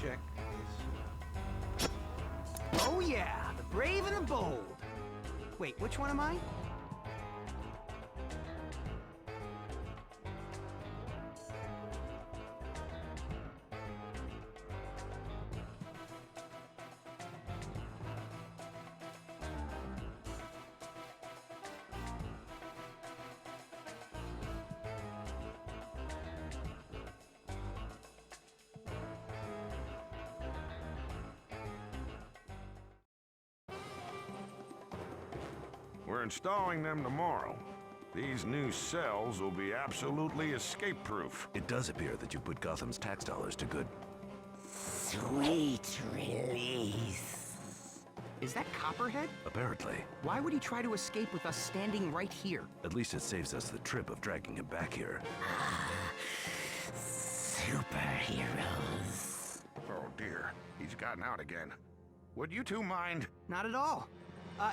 check this. Oh yeah, the brave and the bold. Wait, which one am I? We're installing them tomorrow. These new cells will be absolutely escape-proof. It does appear that you put Gotham's tax dollars to good. Sweet release. Is that Copperhead? Apparently. Why would he try to escape with us standing right here? At least it saves us the trip of dragging him back here. Superheroes. Oh dear, he's gotten out again. Would you two mind? Not at all.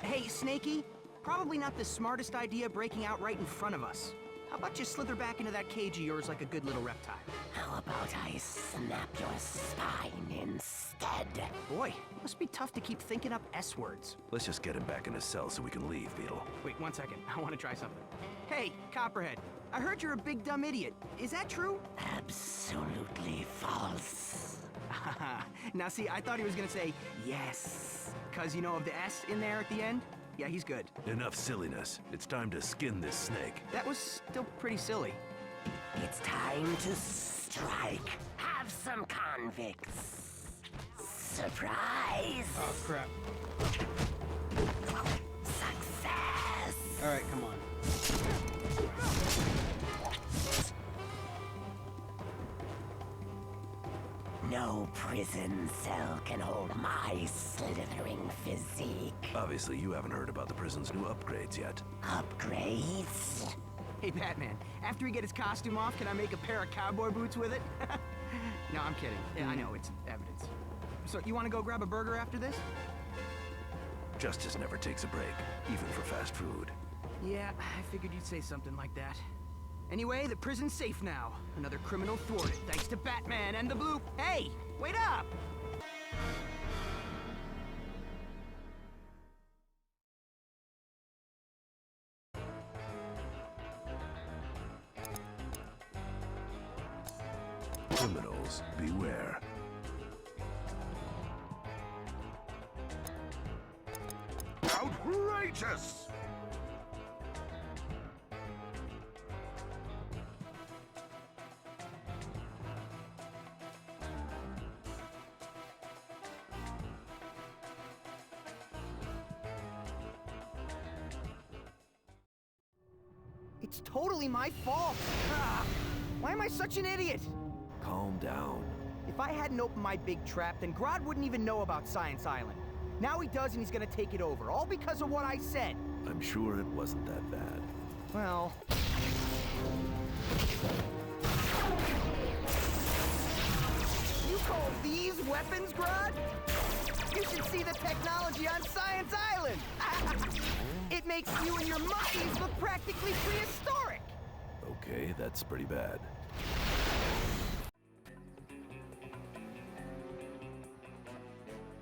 Hey, Snakey, probably not the smartest idea breaking out right in front of us. How about you slither back into that cage of yours like a good little reptile? How about I snap your spine instead? Boy, must be tough to keep thinking up S-words. Let's just get him back in his cell so we can leave, Beetle. Wait, 1 second. I want to try something. Hey, Copperhead, I heard you're a big dumb idiot. Is that true? Absolutely false. Now see, I thought he was gonna say yes. 'Cause you know of the S in there at the end? Yeah, he's good. Enough silliness. It's time to skin this snake. That was still pretty silly. It's time to strike. Have some convicts. Surprise! Oh, crap. Success! All right, come on. No prison cell can hold my slithering physique. Obviously, you haven't heard about the prison's new upgrades yet. Upgrades? Hey, Batman, after we get his costume off, can I make a pair of cowboy boots with it? No, I'm kidding. Yeah, I know, it's evidence. So, you want to go grab a burger after this? Justice never takes a break, even for fast food. Yeah, I figured you'd say something like that. Anyway, the prison's safe now. Another criminal thwarted, thanks to Batman and the Blue... Hey, wait up! Criminals, beware. Outrageous! It's totally my fault! Ah, why am I such an idiot? Calm down. If I hadn't opened my big trap, then Grodd wouldn't even know about Science Island. Now he does, and he's gonna take it over, all because of what I said. I'm sure it wasn't that bad. Well... You call these weapons, Grodd? You should see the technology on Science Island! It makes you and your monkeys look practically prehistoric! Okay, that's pretty bad.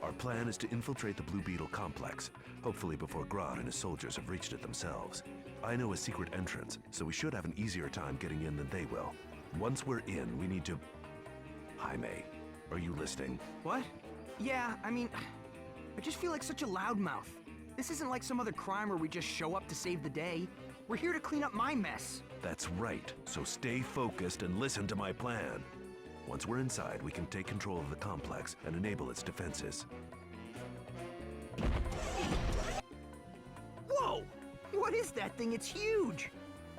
Our plan is to infiltrate the Blue Beetle complex, hopefully before Grodd and his soldiers have reached it themselves. I know a secret entrance, so we should have an easier time getting in than they will. Once we're in, we need to... Jaime, are you listening? What? Yeah, I mean, I just feel like such a loudmouth. This isn't like some other crime where we just show up to save the day. We're here to clean up my mess. That's right, so stay focused and listen to my plan. Once we're inside, we can take control of the complex and enable its defenses. Whoa! What is that thing? It's huge!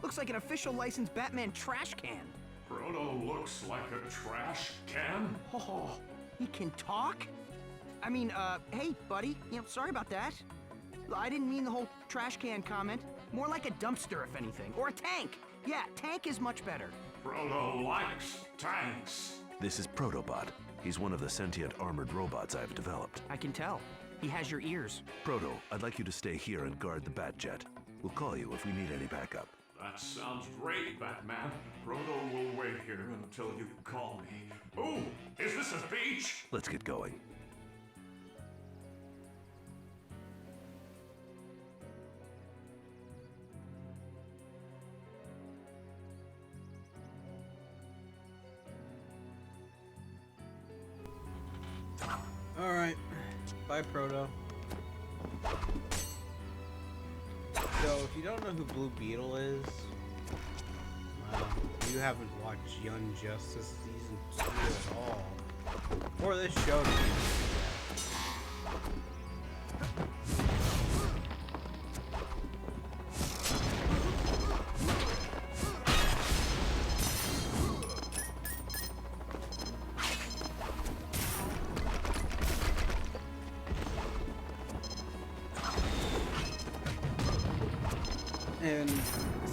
Looks like an official licensed Batman trash can. Proto looks like a trash can? Oh, he can talk? I mean, hey, buddy, sorry about that. I didn't mean the whole trash can comment. More like a dumpster, if anything. Or a tank. Yeah, tank is much better. Proto likes tanks. This is Protobot. He's one of the sentient armored robots I've developed. I can tell. He has your ears. Proto, I'd like you to stay here and guard the Batjet. We'll call you if we need any backup. That sounds great, Batman. Proto will wait here until you call me. Ooh, is this a beach? Let's get going. Alright. Bye, Proto. So, if you don't know who Blue Beetle is, well, you haven't watched Young Justice Season 2 at all. Or this show to be And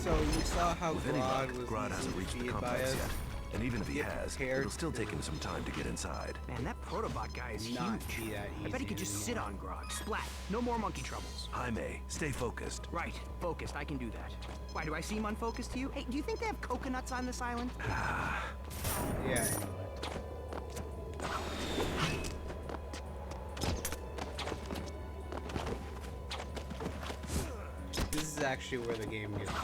so you saw how With any luck, Grodd was Grodd hasn't reached the defeated by complex us. yet. And even if he has, prepared it'll still take him some time to get inside. Man, that Protobot guy is Not huge. be that I bet he easy could just anymore. sit on Grog. Splat. No more monkey troubles. Jaime, stay focused. Right. Focused. I can do that. Why, do I seem unfocused to you? Hey, do you think they have coconuts on this island? Yeah. This is actually where the game gets good.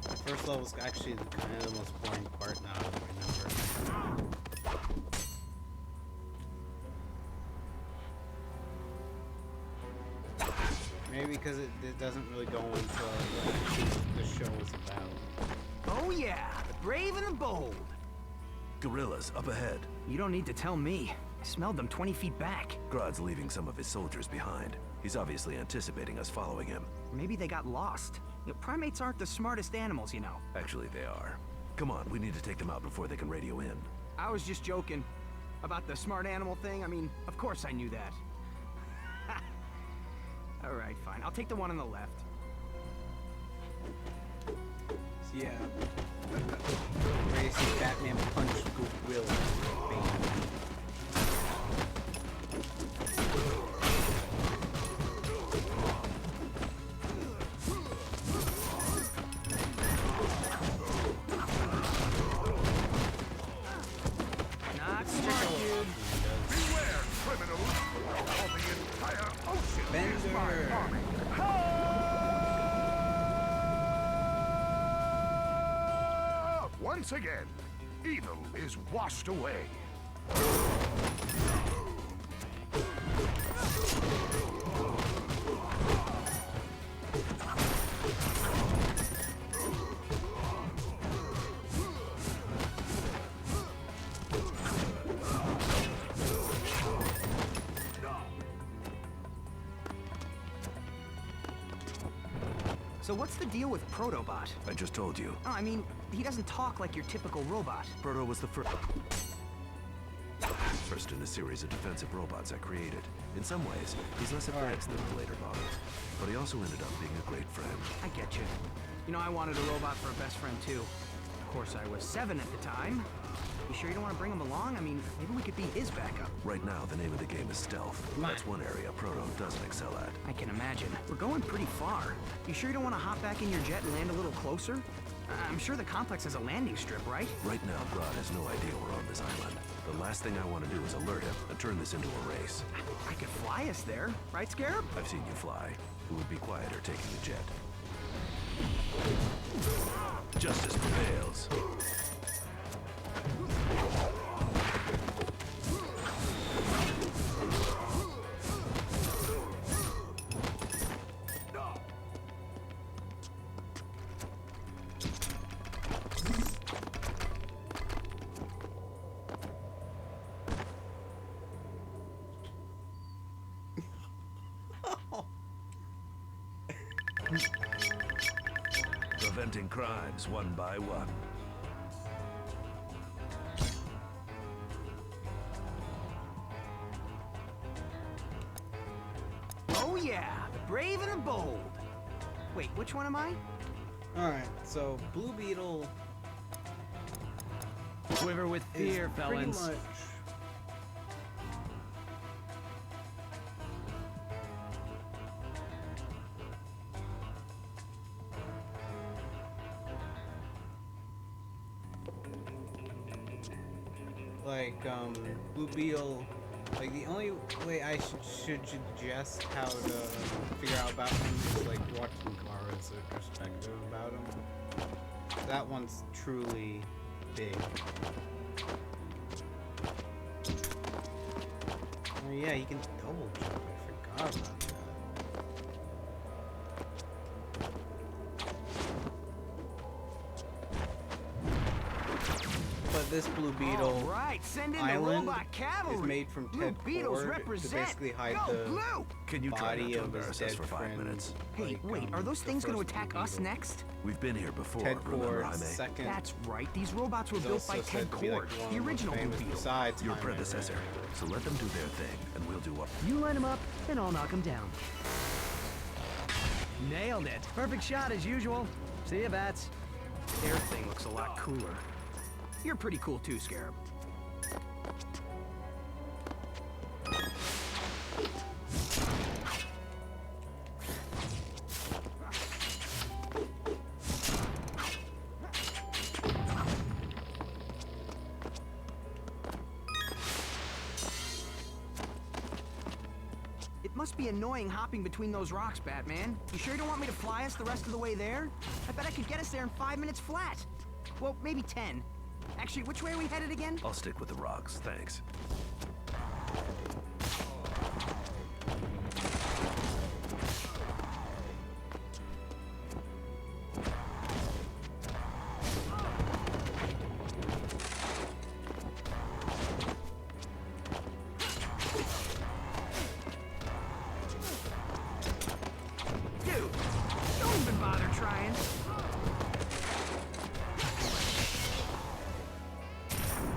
The first level is actually kind of the most boring part now that I remember. Maybe because it doesn't really go into what actually the show is about. Oh, yeah. The brave and the bold. Gorillas, up ahead. You don't need to tell me. I smelled them 20 feet back. Grodd's leaving some of his soldiers behind. He's obviously anticipating us following him. Maybe they got lost. You know, primates aren't the smartest animals, you know. Actually, they are. Come on, we need to take them out before they can radio in. I was just joking. About the smart animal thing, I mean, of course I knew that. Alright, fine. I'll take the one on the left. Yeah. Ready to see Batman punch Goodwill. Not smart, dude. Beware, criminals! Or the entire ocean is my Bender. army! Once again, evil is washed away. So what's the deal with Protobot? I just told you. Oh, I mean, he doesn't talk like your typical robot. Proto was the first in a series of defensive robots I created. In some ways, he's less advanced than the later models, but he also ended up being a great friend. I get you. You know, I wanted a robot for a best friend, too. Of course, I was 7 at the time. You sure you don't want to bring him along? I mean, maybe we could be his backup. Right now, the name of the game is stealth. That's one area Proto doesn't excel at. I can imagine. We're going pretty far. You sure you don't want to hop back in your jet and land a little closer? I'm sure the complex has a landing strip, right? Right now, Grodd has no idea we're on this island. The last thing I want to do is alert him and turn this into a race. I could fly us there, right, Scarab? I've seen you fly. It would be quieter taking the jet. Justice prevails. Preventing crimes one by one. Oh yeah, the brave and the bold. Wait, which one am I? Alright, so Blue Beetle Quiver with is fear, pretty felons. much like Blue Beetle, like the only way I should suggest how to figure out about him is like watching Kara's perspective about him. That one's truly big. Oh yeah, he can double jump. I forgot about that. But this Blue Beetle All right, send in the island robot cavalry. is made from Blue Ted Beetles Cord to represent. basically hide Go, the Blue! Can you try not body to of his embarrass dead us for 5 friend. minutes? Hey, like, wait, are those the things going to first attack Blue us Beetle. next? We've been here before, Ted remember, Cord's Jaime? second. That's right, these robots were He's built by also Ted said to be, Cord, like, one the of the original Blue famous Beetle. besides Your Jaime predecessor. Reyes. So let them do their thing, and we'll do what... You line them up, and I'll knock them down. Nailed it. Perfect shot as usual. See ya, Bats. Their thing looks a lot cooler. You're pretty cool too, Scarab. It must be annoying hopping between those rocks, Batman. You sure you don't want me to fly us the rest of the way there? I bet I could get us there in 5 minutes flat. Well, maybe 10. Actually, which way are we headed again? I'll stick with the rocks, thanks. Dude, don't even bother trying.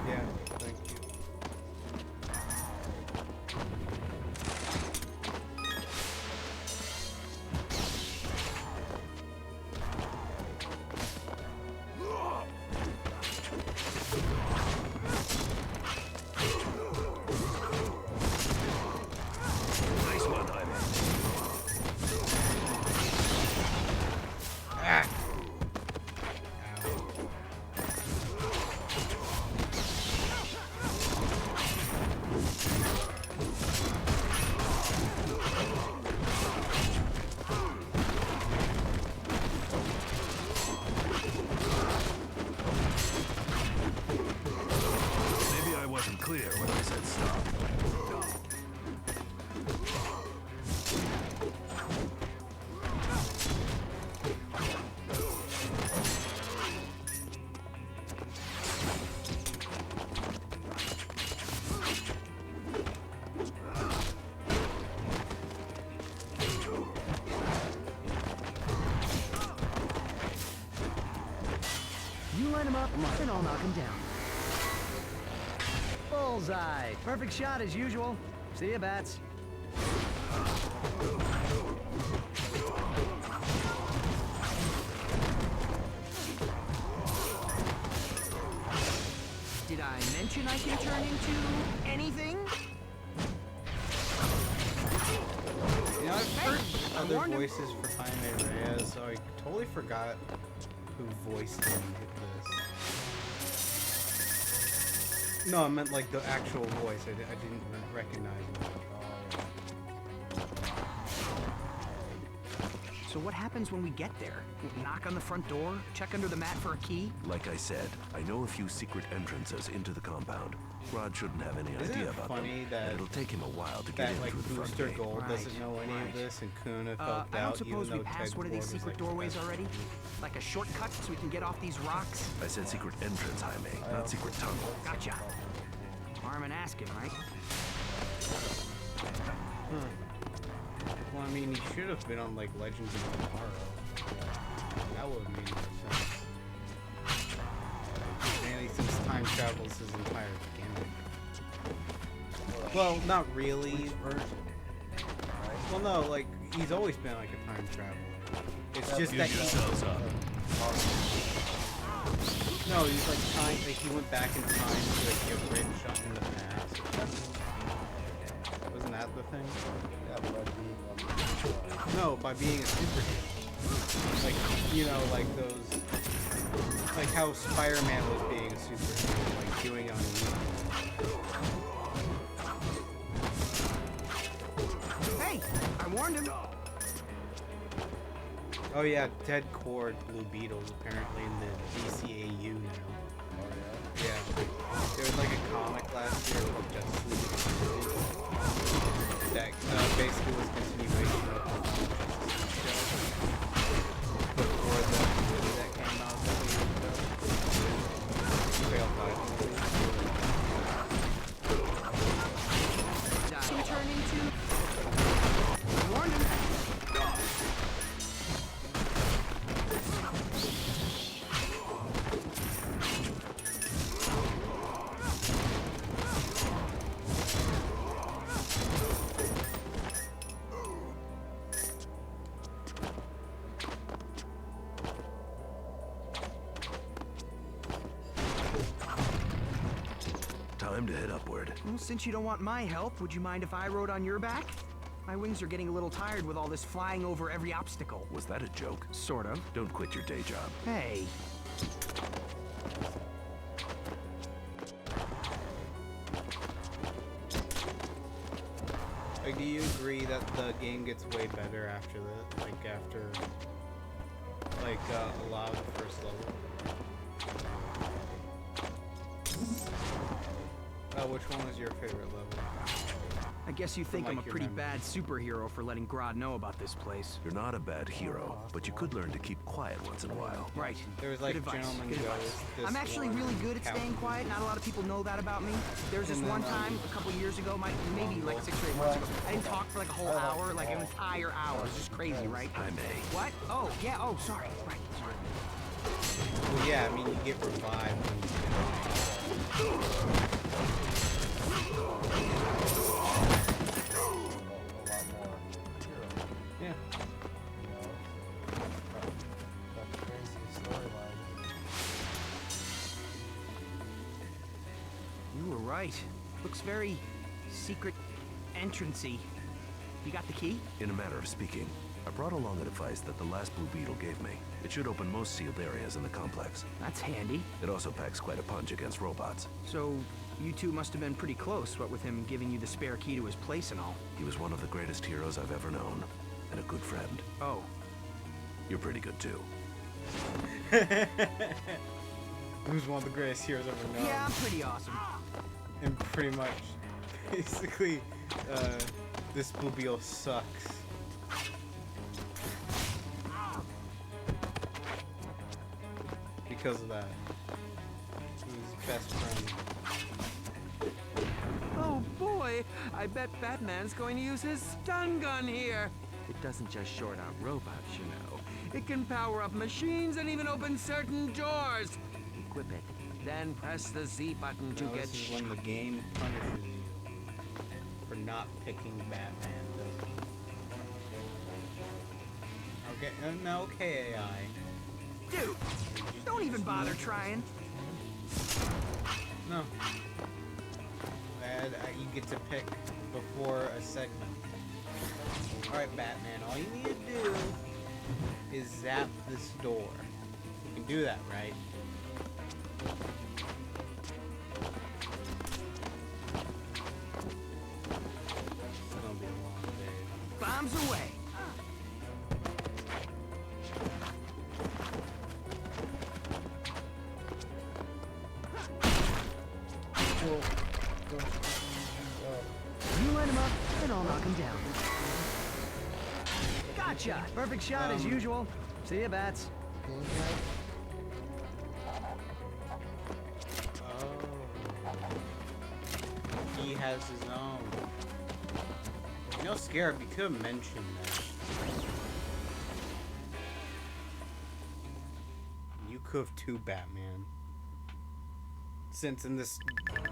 Yeah, thank you. Nice one, Jaime. Ah! Ow. Maybe I wasn't clear when I said stop. You line them up, and I'll knock them down. Bullseye. Perfect shot as usual. See ya, Bats. Did I mention I can turn into anything? You know, I've heard I other warned him. voices for Jaime Reyes, so I totally forgot who voiced him in this. No, I meant like the actual voice. I didn't recognize him at all. So what happens when we get there? Knock on the front door? Check under the mat for a key? Like I said, I know a few secret entrances into the compound. Rod shouldn't have any Isn't idea it about funny them. that- and it'll take him a while to get That in like through the front Booster gate. Gold doesn't know any right. of this, and Kuna felt I out. don't suppose even we though passed Ted one of these Cord was, secret like, doorways best already? friends. Like a shortcut so we can get off these rocks? I said secret entrance, Jaime, not secret tunnel. Gotcha. Harm in asking, right? Well, I mean, he should have been on like Legends of Tomorrow. That would have made more sense. And since time travels his entire gimmick. Well, not really. Well, no, like he's always been like a time traveler. It's just that Use yourselves up. no, he's like trying. Like he went back in time to like get rich in the past. Wasn't that the thing? No, by being a superhero. Like, you know, like those Like how Spider-Man was being a superhero, like doing it on YouTube. Hey, I warned him. Oh yeah, Ted Cord Blue Beetles apparently in the DCAU now. Yeah. There was like a comic last year called Justice League that basically was a continuation of the Justice League show before the movie that came out a couple years ago. Trail 5 movie. Turn into... I warned him. Time to head upward. Well, since you don't want my help, would you mind if I rode on your back? My wings are getting a little tired with all this flying over every obstacle. Was that a joke? Sort of. Don't quit your day job. Hey. Like, do you agree that the game gets way better after the, like, after, like, a lot of the first level? Which one was your favorite level? I guess you think From, I'm a like, your pretty memory. bad superhero for letting Grodd know about this place. You're not a bad hero, but you could learn to keep quiet once in a while. Right. There was, like, Good advice. Gentleman Good Joe's, advice. this I'm actually one, really good at staying Captain quiet. Not a lot of people know that about me. There was this And then, one time, a couple years ago, maybe like 6 or 8 months ago, I didn't talk for like a whole hour, like an entire hour. It was just crazy, right? I may. What? Oh, yeah. Oh, sorry. Right. Sorry. Well, yeah, I mean, you get revived when you yeah. You were right. Looks very secret entrancey. You got the key? In a matter of speaking, I brought along a device that the last Blue Beetle gave me. It should open most sealed areas in the complex. That's handy. It also packs quite a punch against robots. So, you two must have been pretty close, what with him giving you the spare key to his place and all. He was one of the greatest heroes I've ever known, and a good friend. Oh. You're pretty good too. Who's one of the greatest heroes ever known? Yeah, I'm pretty awesome. And pretty much, basically, this Blue Beetle sucks. Because of that. He's best friend. Oh boy, I bet Batman's going to use his stun gun here. It doesn't just short out robots, you know. It can power up machines and even open certain doors. Equip it, then press the Z button to Now, get this is when the game punishes you for not picking Batman, doesn't it? Okay, no, okay, AI. Dude, don't even bother trying. No. You get to pick before a segment. Alright, Batman, all you need to do is zap this door. You can do that, right? It's gonna be a long day. Bombs away. You light him up, and I'll knock him down. Gotcha! Perfect shot as usual. See ya, bats. He has his own. You know, Scarab, you could have mentioned that. You could have two Batman. Since in this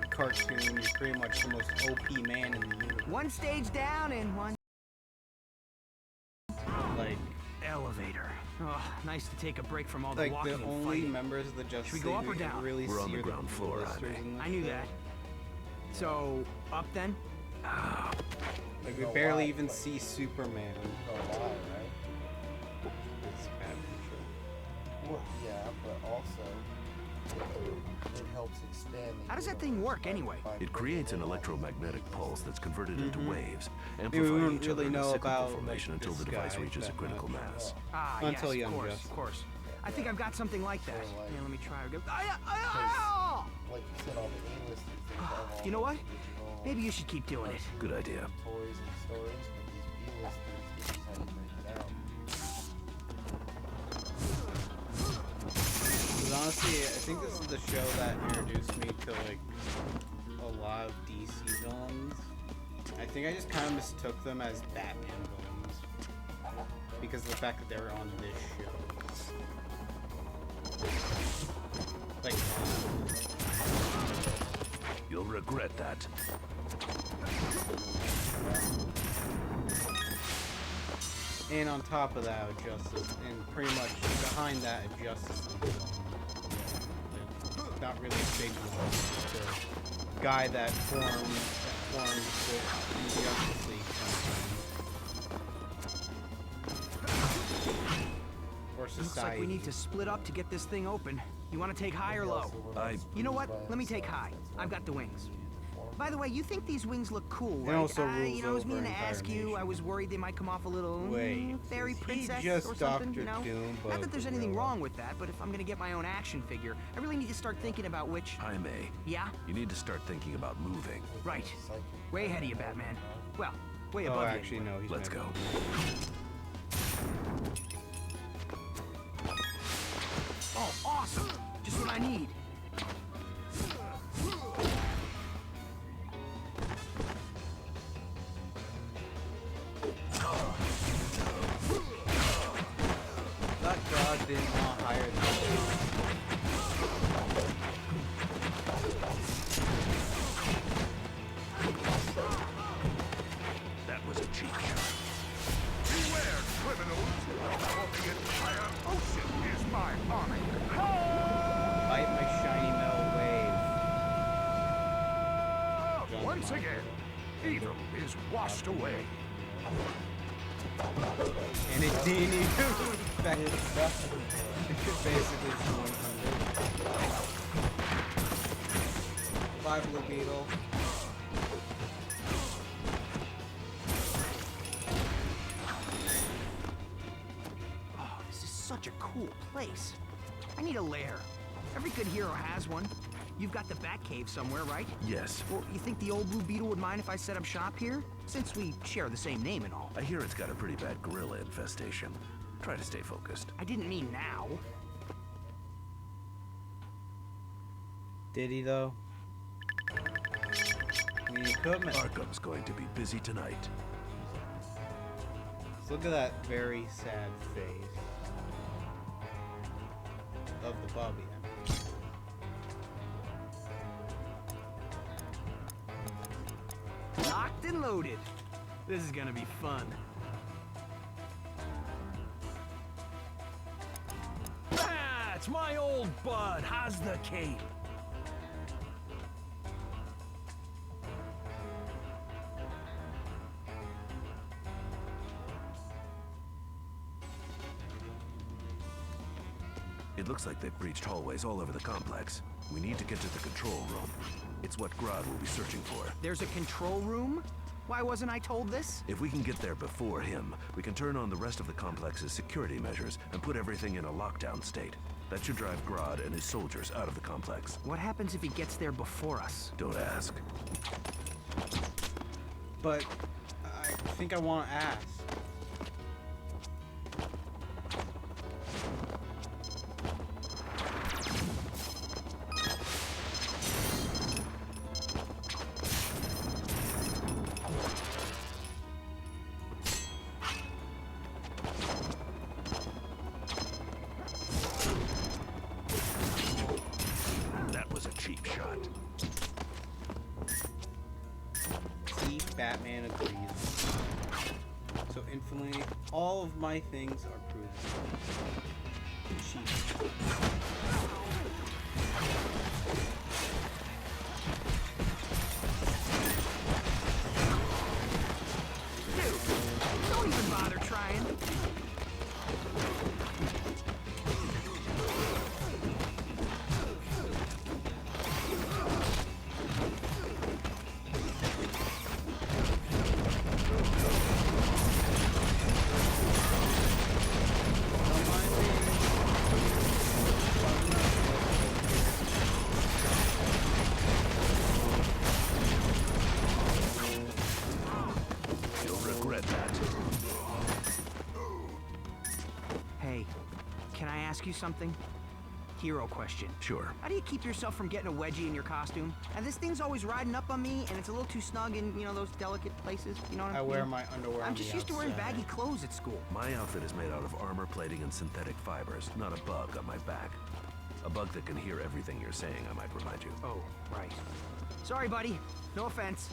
cartoon, you're pretty much the most OP man in the universe. One stage down and one Like, elevator. Oh, nice to take a break from all the like walking the and only fighting. members of the Justice Should we go League up or we can down? really We're on see the are ground floor, blisters aren't we? in this I knew thing. that. So, up then? Like, we barely even see Superman. It's Batman show. Well, yeah, but also it helps expand the How does that thing work anyway? It creates an electromagnetic pulse that's converted into waves, we amplifying wouldn't each other really in a know cyclical about formation like, until the this device guy reaches a that critical much. mass. Ah, Until yes, Young of course, Justice. of course. I think I've got something like that. So, like- Yeah, let me try. Like you said, all the A-listers, they have all You know what? those original Maybe you should keep doing it. Good idea. toys and stories, but these B-listers, this is how you break it out. Because honestly, I think this is the show that introduced me to like a lot of DC villains. I think I just kind of mistook them as Batman villains because of the fact that they were on this show. Like, You'll regret that. and on top of that, a Justice, and pretty much behind that, a Justice League villain. Not really a big one, just a guy that formed the Justice League sometimes. Or society. Looks like we need to split up to get this thing open. You want to take high or low? You know what? Let me take high. I've got the wings. By the way, you think these wings look cool, right? also You know, I was rules meaning to over ask entire you. I nation. was worried they might come off a little Wait, fairy is he princess just or something. Dr. You know, Doom, not but that there's with anything real wrong with that, but if I'm gonna get my own action figure, I really need to start thinking about which. Jaime, Yeah, you need to start thinking about moving. right. Way ahead of you, Batman. Well, way Oh, above you. actually, no, he's Let's never- go. Oh, awesome! Just what I need. That God didn't want higher than That was a cheap shot. Beware, criminals! For the entire ocean is my army! Bite my shiny metal wave. Once again, evil is washed away. And it didn't even affect it. Basically, it's 100. Bye, Blue Beetle. Oh, this is such a cool place. I need a lair. Every good hero has one. You've got the Batcave somewhere, right? Yes. Well, you think the old Blue Beetle would mind if I set up shop here? Since we share the same name and all. I hear it's got a pretty bad gorilla infestation. Try to stay focused. I didn't mean now. Did he, though? I mean, he could have. Arkham's going to be busy tonight. Look at that very sad face of the Bobby. Locked and loaded. This is gonna be fun. Ah, it's my old bud. How's the cape? It looks like they've breached hallways all over the complex. We need to get to the control room. It's what Grodd will be searching for. There's a control room? Why wasn't I told this? If we can get there before him, we can turn on the rest of the complex's security measures and put everything in a lockdown state. That should drive Grodd and his soldiers out of the complex. What happens if he gets there before us? Don't ask. But I think I want to ask. That was a cheap shot. See, Batman agrees. So infinitely, all of my things are proven. Cheap. Dude, don't even bother trying. ask you something? Hero question. Sure. How do you keep yourself from getting a wedgie in your costume? And this thing's always riding up on me, and it's a little too snug in, you know, those delicate places. You know what I mean? I wear my underwear I'm on just the used to wearing outside. baggy clothes at school. My outfit is made out of armor plating and synthetic fibers, not a bug on my back. A bug that can hear everything you're saying, I might remind you. Oh, right. Sorry, buddy. No offense.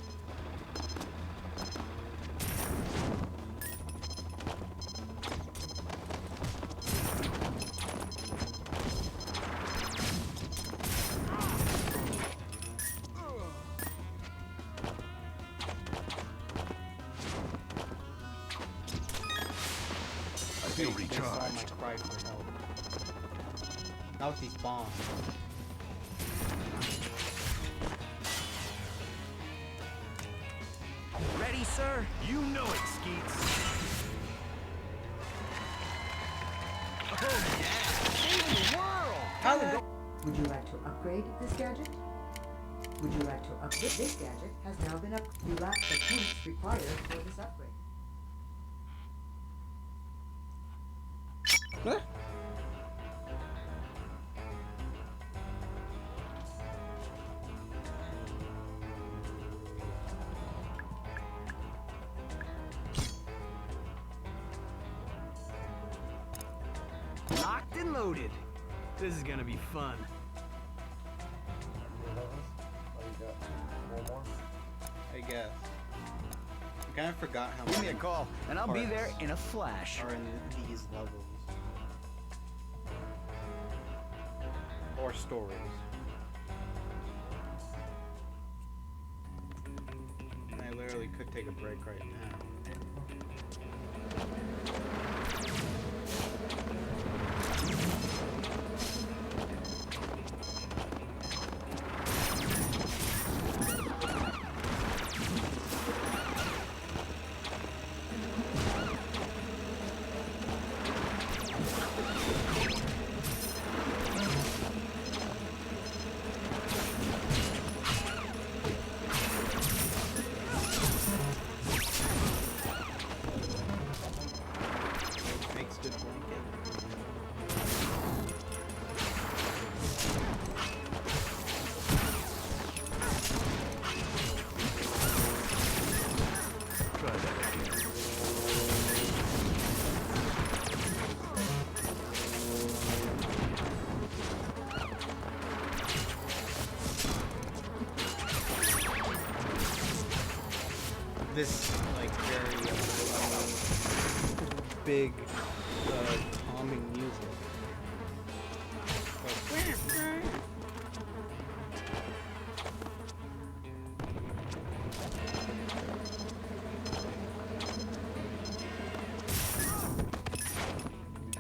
I feel They saw my recharged. cry for help. Not with these bombs. Ready, sir? You know it, Skeets. Oh, yeah! Saving the world! How the Would you like to upgrade this gadget? Would you like to upgrade? This gadget has now been upgraded. You lack the points required for this upgrade. Huh? Locked and loaded. This is gonna be fun. Oh, you got one more? I guess. I kind of forgot how Give me many a call, and I'll be there parts in a flash. are in these levels. Or stories. I literally could take a break right now. Makes good blanket. Try that again. This like very big calming music.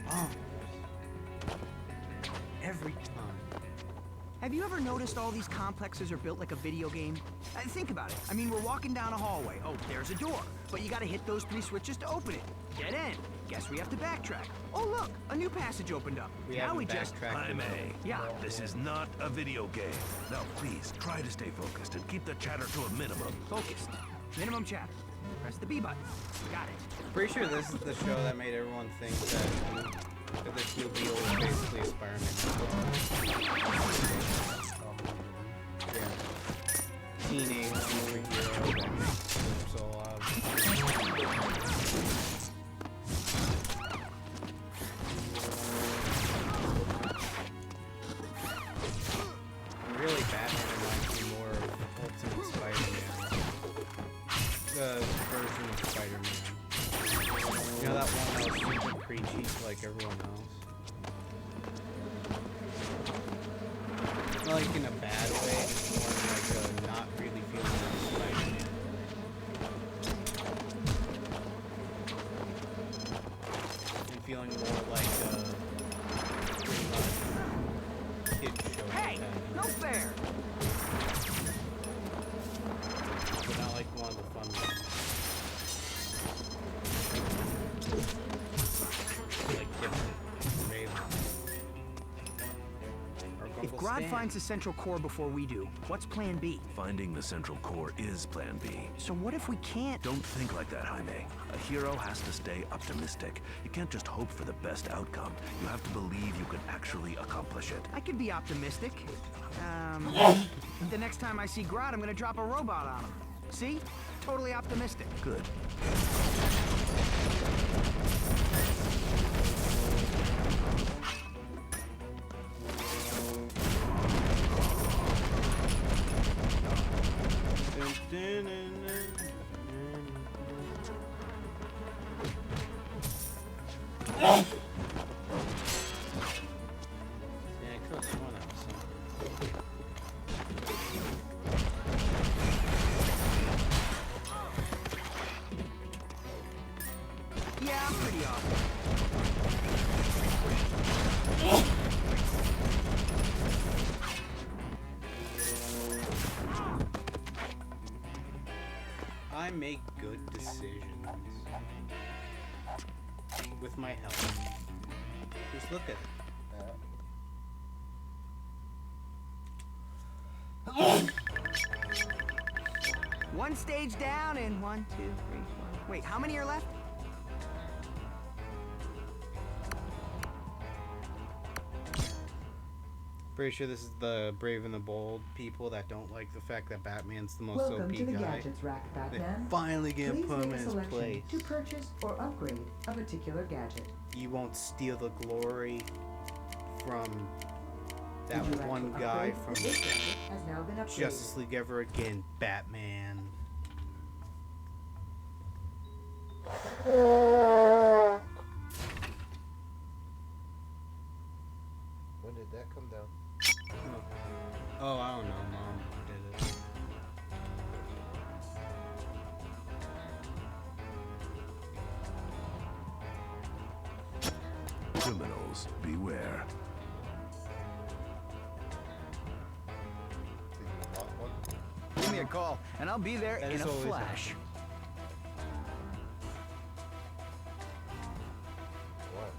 Oh. Every time. Have you ever noticed all these complexes are built like a video game? Think about it. I mean, we're walking down a hallway. Oh, there's a door. But you gotta hit those 3 switches to open it. Get in. Guess we have to backtrack. Oh, look, a new passage opened up. We now haven't we just... backtracked Hi, enough. May. Yeah. This is not a video game. Now, please, try to stay focused and keep the chatter to a minimum. Focused. Minimum chatter. Press the B button. Got it. Pretty sure this is the show that made everyone think that this new Beetle was basically a Spider-Man. Yeah. Teenage superhero that makes lips all loud. Really, Batman reminds me more of Ultimate Spider-Man. The version of Spider-Man. You know that one that was super preachy like everyone else? Not like in a bad way, just more in like a not really feeling like Spider-Man. And feeling more like pretty much kid show. Hey, no fair. But not like one of the fun ones. Like different. Raven. Or If Gungle Grodd understand. finds the central core before we do, what's plan B? Finding the central core is plan B. So what if we can't? Don't think like that, Jaime. A hero has to stay optimistic. You can't just hope for the best outcome. You have to believe you can actually accomplish it. I could be optimistic. The next time I see Grodd, I'm gonna drop a robot on him. See? Totally optimistic. Good. Yeah, I could have sworn that was something. Yeah, I'm pretty awesome. I make good decisions with my health. Just look at it. One stage down and 1, 2, 3, 4. Wait, how many are left? Pretty sure this is the Brave and the Bold people that don't like the fact that Batman's the most Welcome OP to the guy. gadgets rack, They Batman. finally gonna Please put him make in a his selection place. to purchase or upgrade a particular gadget. You won't steal the glory from that Would you like one to guy upgrade? from This gadget has now been upgraded. Justice League ever again, Batman. When did that come down? Oh, I don't know, Mom did it. Criminals, beware. Did you unlock one? Give me a call, and I'll be there That in is a always flash. What?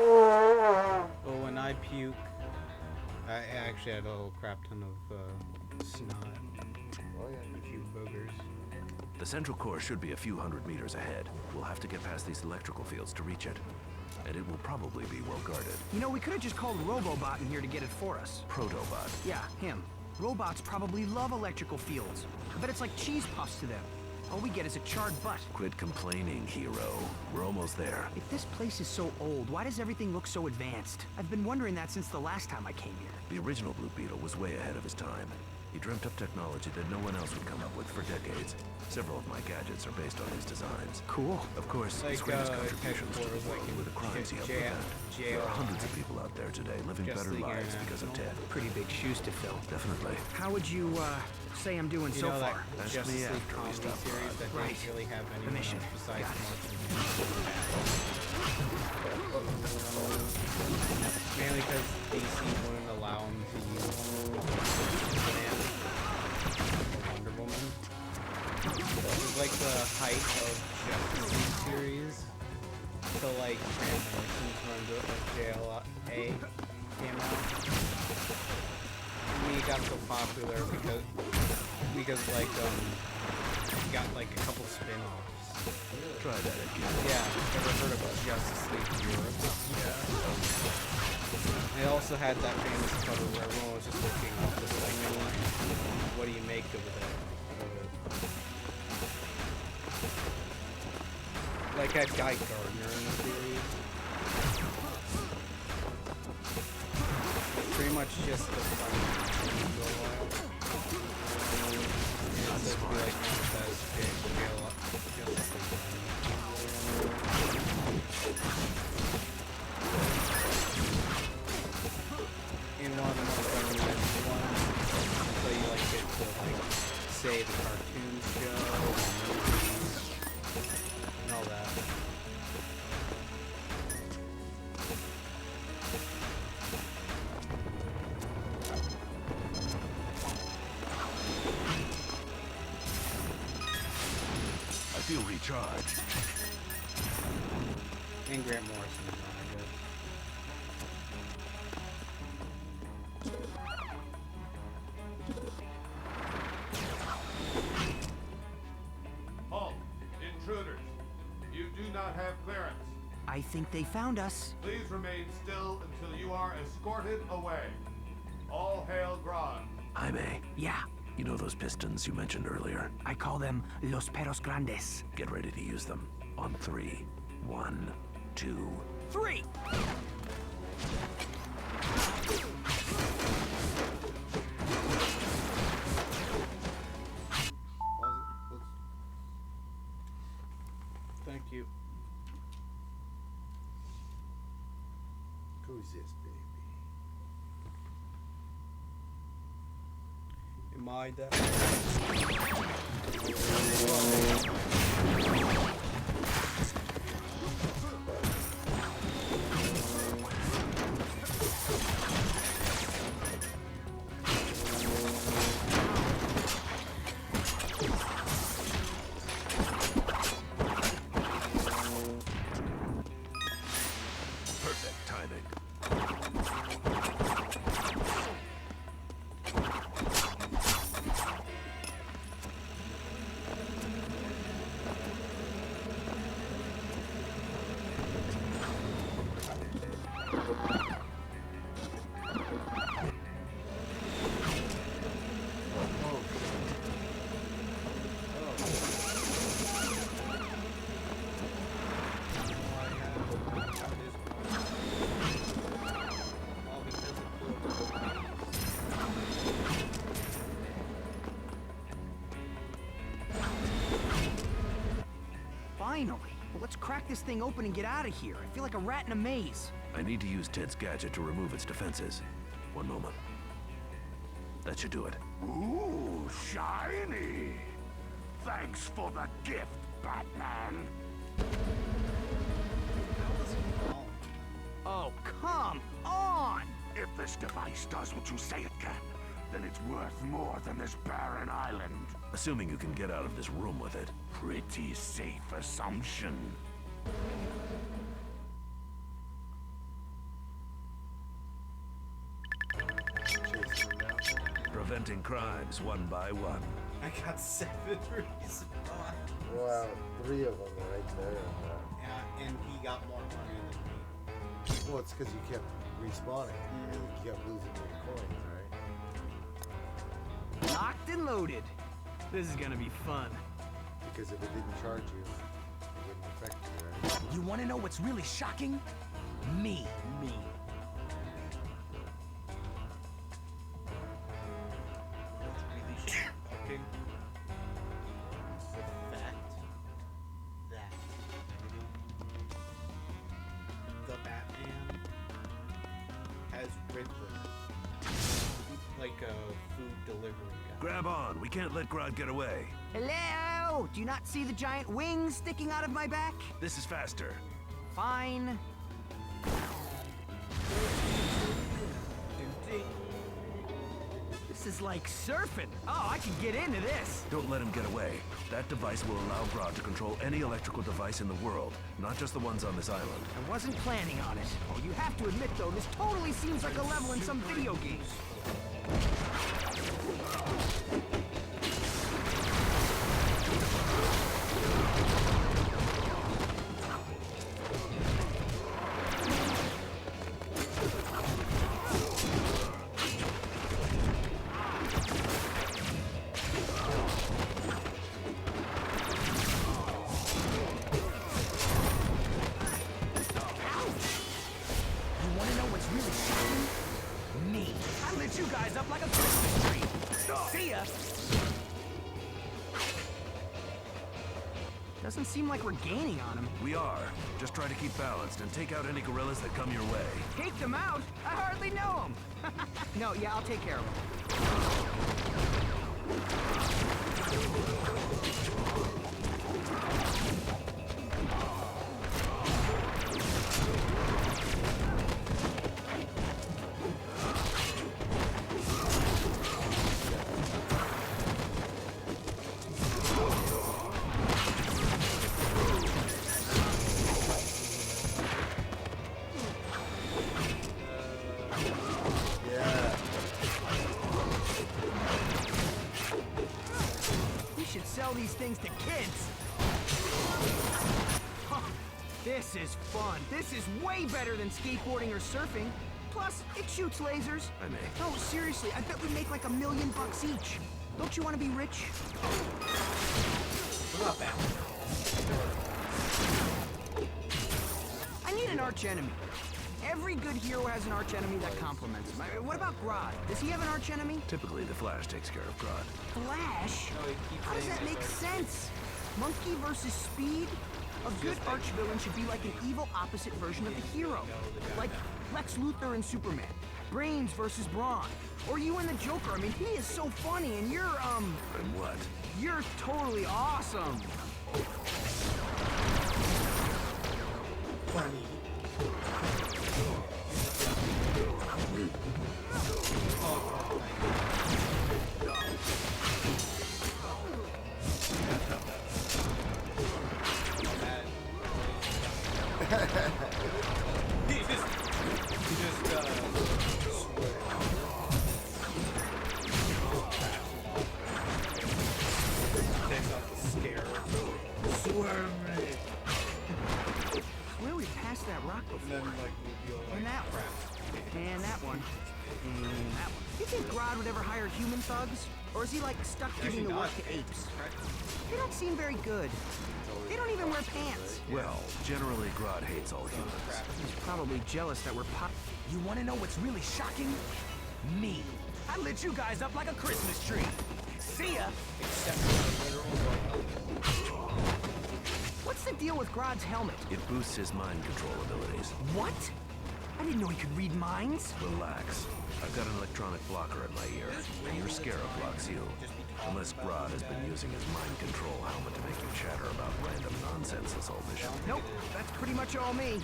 Oh, when I puke, I actually had a whole crap ton of snot. Oh yeah. A few boogers. The central core should be a few hundred meters ahead. We'll have to get past these electrical fields to reach it. And it will probably be well guarded. You know, we could have just called Robobot in here to get it for us. Protobot. Yeah, him. Robots probably love electrical fields. I bet it's like cheese puffs to them. All we get is a charred butt. Quit complaining, hero. We're almost there. If this place is so old, why does everything look so advanced? I've been wondering that since the last time I came here. The original Blue Beetle was way ahead of his time. He dreamt up technology that no one else would come up with for decades. Several of my gadgets are based on his designs. Cool. Of course, his Like, greatest contributions to the headquarters, like world in were the crimes he helped jail- prevent. jail. There are hundreds of people out there today living Just better the lives international. because of Ted. Pretty big shoes to fill. Definitely. How would you, say I'm doing You so know far? that Ask Justice me League after we comedy stop series by. that Right. didn't really have The anyone mission. else besides Got it. Martin. Mainly because DC wouldn't allow him to use Superman or Wonder Woman. It was like the height of Justice League series. So like Transformers runs of JLA came out. I mean, it got so popular because like it got like a couple spin-offs. Try that again. Yeah, ever heard of Justice League Europe? Yeah. They also had that famous cover where everyone was just looking up this like, what do you make of it? Like that guy Gardner in the series. Pretty much just the fun for a while. And it's supposed to be like manifest jail Justice League. In one of the more prominent ones, so you like get to like say the cartoon show, the movies, and all that. I feel recharged. And Grant Morrison is on it. I think they found us. Please remain still until you are escorted away. All hail Grodd. Jaime, Yeah, you know those pistons you mentioned earlier? I call them Los Perros Grandes. Get ready to use them. On 3. 1, 2... 3! Thank you. Who's this, baby? Am I that? Perfect timing. Finally. Well, let's crack this thing open and get out of here. I feel like a rat in a maze. I need to use Ted's gadget to remove its defenses. One moment. That should do it. Ooh, shiny! Thanks for the gift, Batman. Oh, come on! If this device does what you say it can, then it's worth more than this barren island. Assuming you can get out of this room with it. Pretty safe assumption. Chasing them now. Preventing crimes one by one. I got 7 respawns. Wow, 3 of them right there. Yeah, and he got more money than me. Well, it's because you kept respawning. You kept losing your coins, right? Locked and loaded. This is gonna be fun. Because if it didn't charge you, it wouldn't affect you, right? You wanna know what's really shocking? Me. What's really shocking is the fact that the Batman has Riddler, like a food delivery guy. Grab on. We can't let Grodd get away. Hello? Do you not see the giant wings sticking out of my back? This is faster. Fine. This is like surfing. Oh, I can get into this. Don't let him get away. That device will allow Grodd to control any electrical device in the world, not just the ones on this island. I wasn't planning on it. Oh, you have to admit, though, this totally seems like a level in some video game. You guys up like a Christmas tree. See ya. Doesn't seem like we're gaining on him. We are. Just try to keep balanced and take out any gorillas that come your way. Take them out? I hardly know them. No, yeah, I'll take care of Sell these things to kids. This is fun. This is way better than skateboarding or surfing. Plus, it shoots lasers. I may. No, seriously, I bet we make like $1 million each. Don't you want to be rich? We're not bad. I need an arch enemy. Every good hero has an arch enemy that complements him. What about Grodd? Does he have an arch enemy? Typically, the Flash takes care of Grodd. Flash? No, he keeps How does saying that make it's sense? Monkey versus Speed? A good arch villain should be like an evil opposite version of the hero. Like Lex Luthor and Superman. Brains versus Brawn. Or you and the Joker. I mean, he is so funny and you're, And what? you're totally awesome. Funny. He just takes off the scare. Swear me. Where we passed that rock And before? then like reveal like And that one. crap. And that one. And that one. You think Grodd would ever hire human thugs? Or is he like stuck giving the work to apes? They don't seem very good. They don't even wear pants. Well, generally, Grodd hates all humans. He's probably jealous that we're pop. You want to know what's really shocking? Me. I lit you guys up like a Christmas tree. See ya. Except for the literal What's the deal with Grodd's helmet? It boosts his mind control abilities. What? I didn't know he could read minds. Relax. I've got an electronic blocker in my ear, and your scarab blocks you. Unless Grodd has been using his mind control helmet to make you chatter about random nonsense this whole mission. Nope, that's pretty much all me.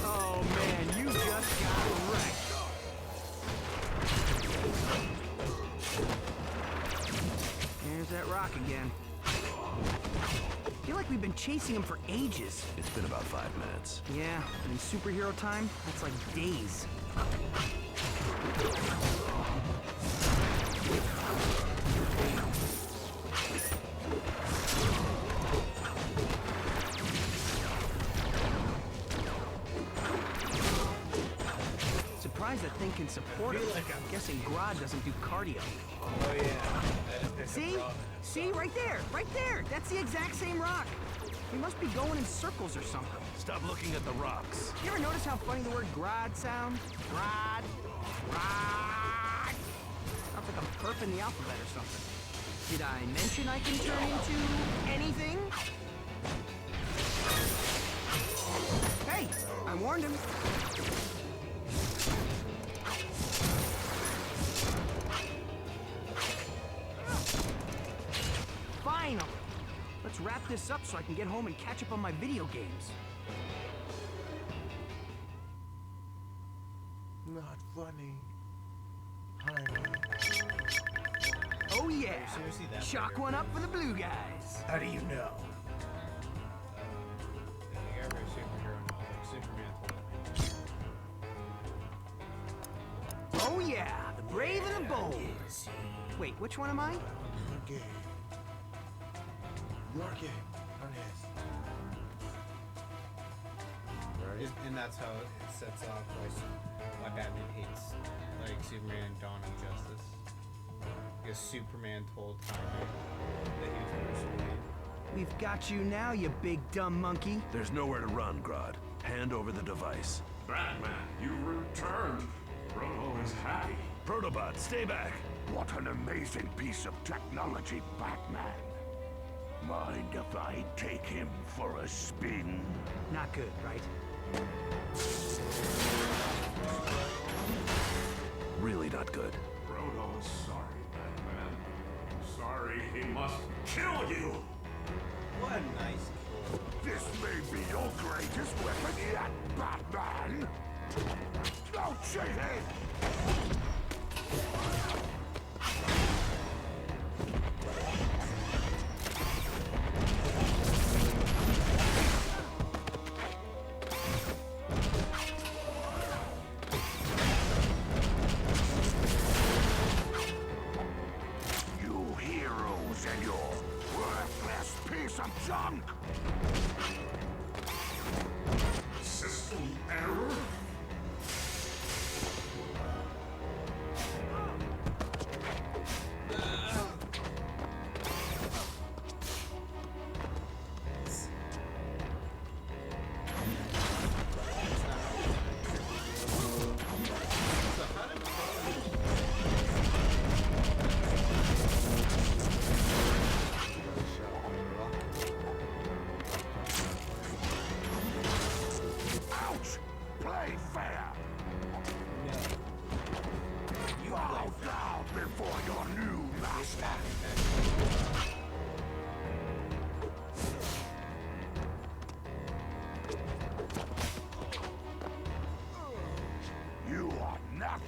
Oh man, you just got wrecked. There's that rock again. I feel like we've been chasing him for ages. It's been about 5 minutes. Yeah, and in superhero time, that's like days. Surprised that thing can support it. I'm guessing Grodd doesn't do cardio. Oh yeah. See? See, right there, right there. That's the exact same rock. We must be going in circles or something. Stop looking at the rocks. You ever notice how funny the word Grodd sounds? Grodd. Grodd. Sounds like I'm burping the alphabet or something. Did I mention I can turn into anything? Hey, I warned him. Finally! Let's wrap this up so I can get home and catch up on my video games. Not funny. Honey. Oh yeah! Seriously, that Chalk bigger. one up for the blue guys. How do you know? You got a superhero now, like Superman. Oh yeah! The brave and the bold. Wait, which one am I? You're gay. You're gay. Honest. And that's how it sets off why Batman hates like Superman Dawn of Justice. Because Superman told Tyler that he was Bruce Wayne. We've got you now, you big dumb monkey. There's nowhere to run, Grodd. Hand over the device. Batman, you returned. Roto is happy. Protobot, stay back. What an amazing piece of technology, Batman. Mind if I take him for a spin? Not good, right? Really not good. Roto is sorry, Batman. Sorry he must kill you. What a nice kill. This may be your greatest weapon yet, Batman! Don't shoot it!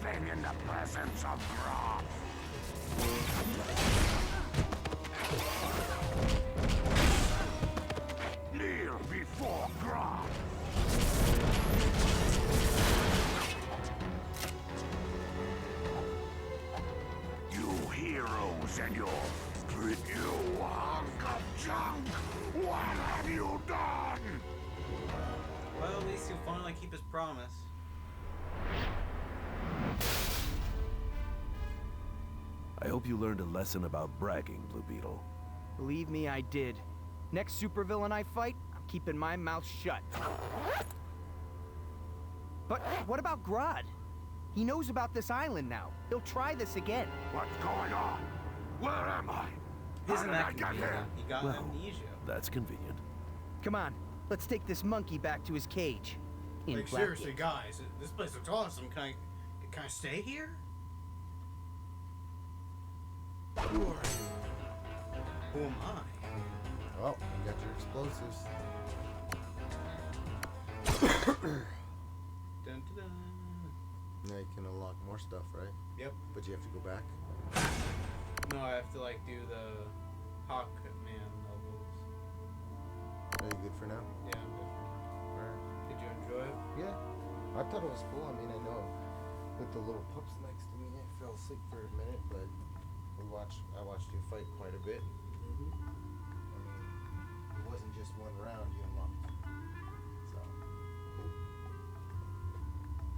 nothing in the presence of Groth. Kneel before Groth. You heroes and your you hunk of junk! What have you done? Well, at least he'll finally keep his promise. I hope you learned a lesson about bragging, Blue Beetle. Believe me, I did. Next supervillain I fight, I'm keeping my mouth shut. But what about Grodd? He knows about this island now. He'll try this again. What's going on? Where am I? Isn't How that did I get here? convenient? He got Well, amnesia. that's convenient. Come on, let's take this monkey back to his cage. In Like, Blackgate. seriously, guys, this place looks awesome. Can I stay here? Who are you? Who am I? Oh, you got your explosives. Dun, dun, dun. Now you can unlock more stuff, right? Yep. But you have to go back. No, I have to like do the Hawkman levels. Are you good for now? Yeah, I'm different. Alright. Did you enjoy it? Yeah. I thought it was cool. I mean, I know with the little pups next to me, I fell asleep for a minute, but I watched you fight quite a bit.